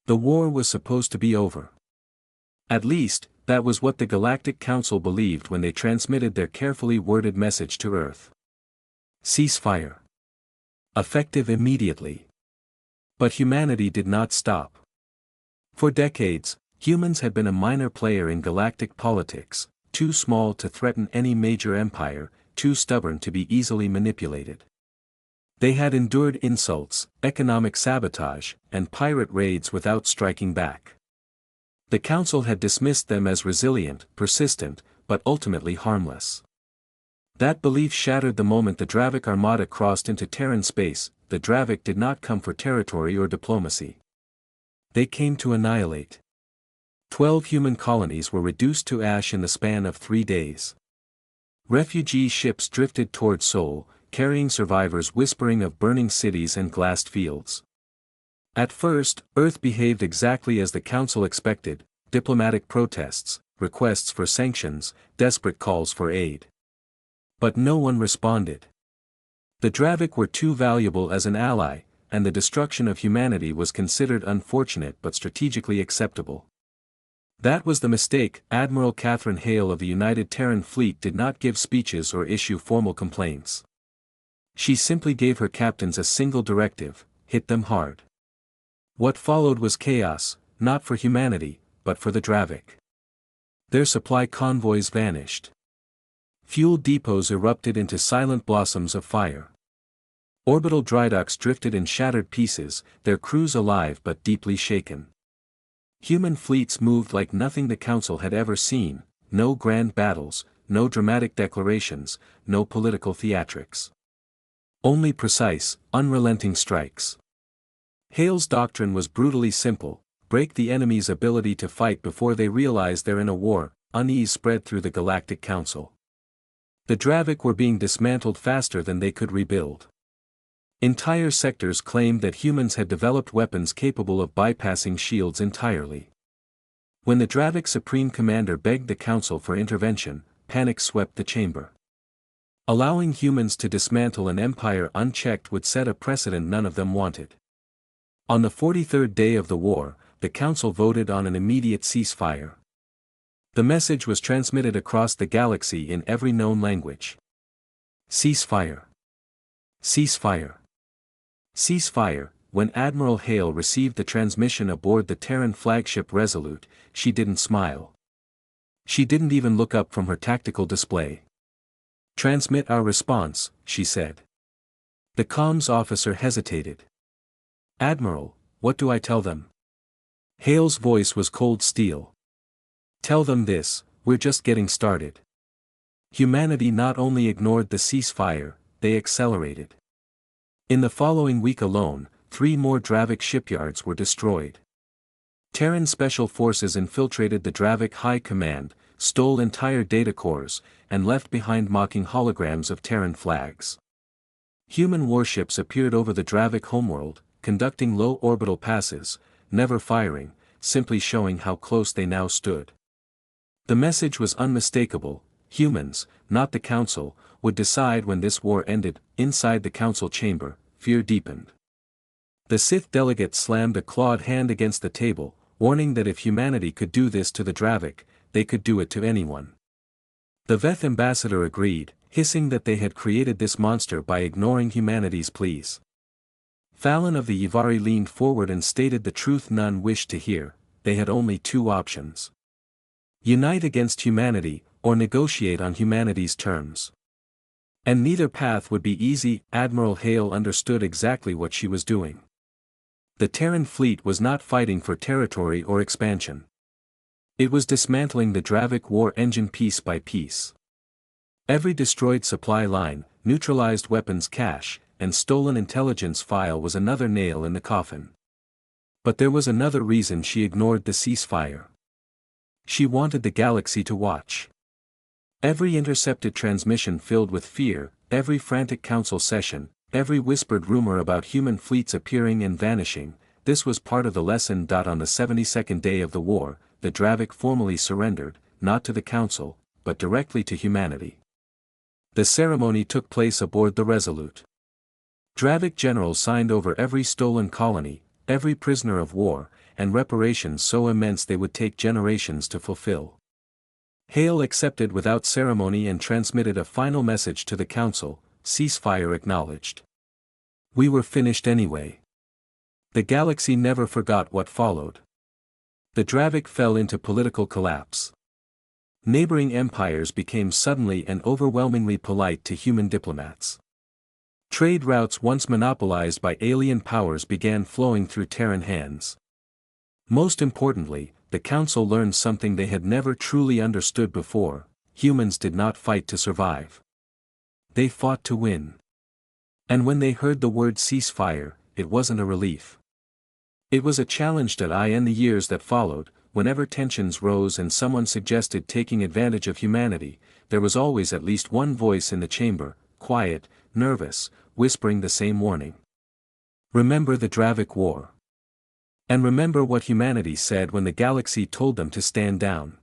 The war was supposed to be over. At least, that was what the Galactic Council believed when they transmitted their carefully worded message to Earth. Ceasefire. Effective immediately. But humanity did not stop. For decades, humans had been a minor player in galactic politics, too small to threaten any major empire, too stubborn to be easily manipulated. They had endured insults, economic sabotage, and pirate raids without striking back. The Council had dismissed them as resilient, persistent, but ultimately harmless. That belief shattered the moment the Dravik Armada crossed into Terran space. The Dravik did not come for territory or diplomacy. They came to annihilate. 12 human colonies were reduced to ash in the span of 3 days. Refugee ships drifted toward Sol, carrying survivors whispering of burning cities and glassed fields. At first, Earth behaved exactly as the Council expected: diplomatic protests, requests for sanctions, desperate calls for aid. But no one responded. The Dravik were too valuable as an ally, and the destruction of humanity was considered unfortunate but strategically acceptable. That was the mistake. Admiral Catherine Hale of the United Terran Fleet did not give speeches or issue formal complaints. She simply gave her captains a single directive: hit them hard. What followed was chaos, not for humanity, but for the Dravik. Their supply convoys vanished. Fuel depots erupted into silent blossoms of fire. Orbital drydocks drifted in shattered pieces, their crews alive but deeply shaken. Human fleets moved like nothing the Council had ever seen: no grand battles, no dramatic declarations, no political theatrics. Only precise, unrelenting strikes. Hale's doctrine was brutally simple: break the enemy's ability to fight before they realize they're in a war. Unease spread through the Galactic Council. The Dravik were being dismantled faster than they could rebuild. Entire sectors claimed that humans had developed weapons capable of bypassing shields entirely. When the Dravik Supreme Commander begged the Council for intervention, panic swept the chamber. Allowing humans to dismantle an empire unchecked would set a precedent none of them wanted. On the 43rd day of the war, the Council voted on an immediate ceasefire. The message was transmitted across the galaxy in every known language. Ceasefire. Ceasefire. Ceasefire. When Admiral Hale received the transmission aboard the Terran flagship Resolute, she didn't smile. She didn't even look up from her tactical display. "Transmit our response," she said. The comms officer hesitated. "Admiral, what do I tell them?" Hale's voice was cold steel. "Tell them this: we're just getting started." Humanity not only ignored the ceasefire, they accelerated. In the following week alone, 3 more Dravik shipyards were destroyed. Terran special forces infiltrated the Dravik High Command, stole entire data cores, and left behind mocking holograms of Terran flags. Human warships appeared over the Dravik homeworld, conducting low orbital passes, never firing, simply showing how close they now stood. The message was unmistakable: humans, not the Council, would decide when this war ended. Inside the Council chamber, fear deepened. The Sith delegate slammed a clawed hand against the table, warning that if humanity could do this to the Dravik, they could do it to anyone. The Veth ambassador agreed, hissing that they had created this monster by ignoring humanity's pleas. Fallon of the Yvari leaned forward and stated the truth none wished to hear: they had only 2 options. Unite against humanity, or negotiate on humanity's terms. And neither path would be easy. Admiral Hale understood exactly what she was doing. The Terran fleet was not fighting for territory or expansion. It was dismantling the Dravik war engine piece by piece. Every destroyed supply line, neutralized weapons cache, and stolen intelligence file was another nail in the coffin. But there was another reason she ignored the ceasefire. She wanted the galaxy to watch. Every intercepted transmission filled with fear, every frantic council session, every whispered rumor about human fleets appearing and vanishing, this was part of the lesson. On the 72nd day of the war, the Dravik formally surrendered, not to the Council, but directly to humanity. The ceremony took place aboard the Resolute. Dravik generals signed over every stolen colony, every prisoner of war, and reparations so immense they would take generations to fulfill. Hale accepted without ceremony and transmitted a final message to the Council: ceasefire acknowledged. We were finished anyway. The galaxy never forgot what followed. The Dravik fell into political collapse. Neighboring empires became suddenly and overwhelmingly polite to human diplomats. Trade routes once monopolized by alien powers began flowing through Terran hands. Most importantly, the Council learned something they had never truly understood before: humans did not fight to survive. They fought to win. And when they heard the word ceasefire, it wasn't a relief. It was a challenge that in the years that followed, whenever tensions rose and someone suggested taking advantage of humanity, there was always at least one voice in the chamber, quiet, nervous, whispering the same warning. Remember the Dravik War. And remember what humanity said when the galaxy told them to stand down.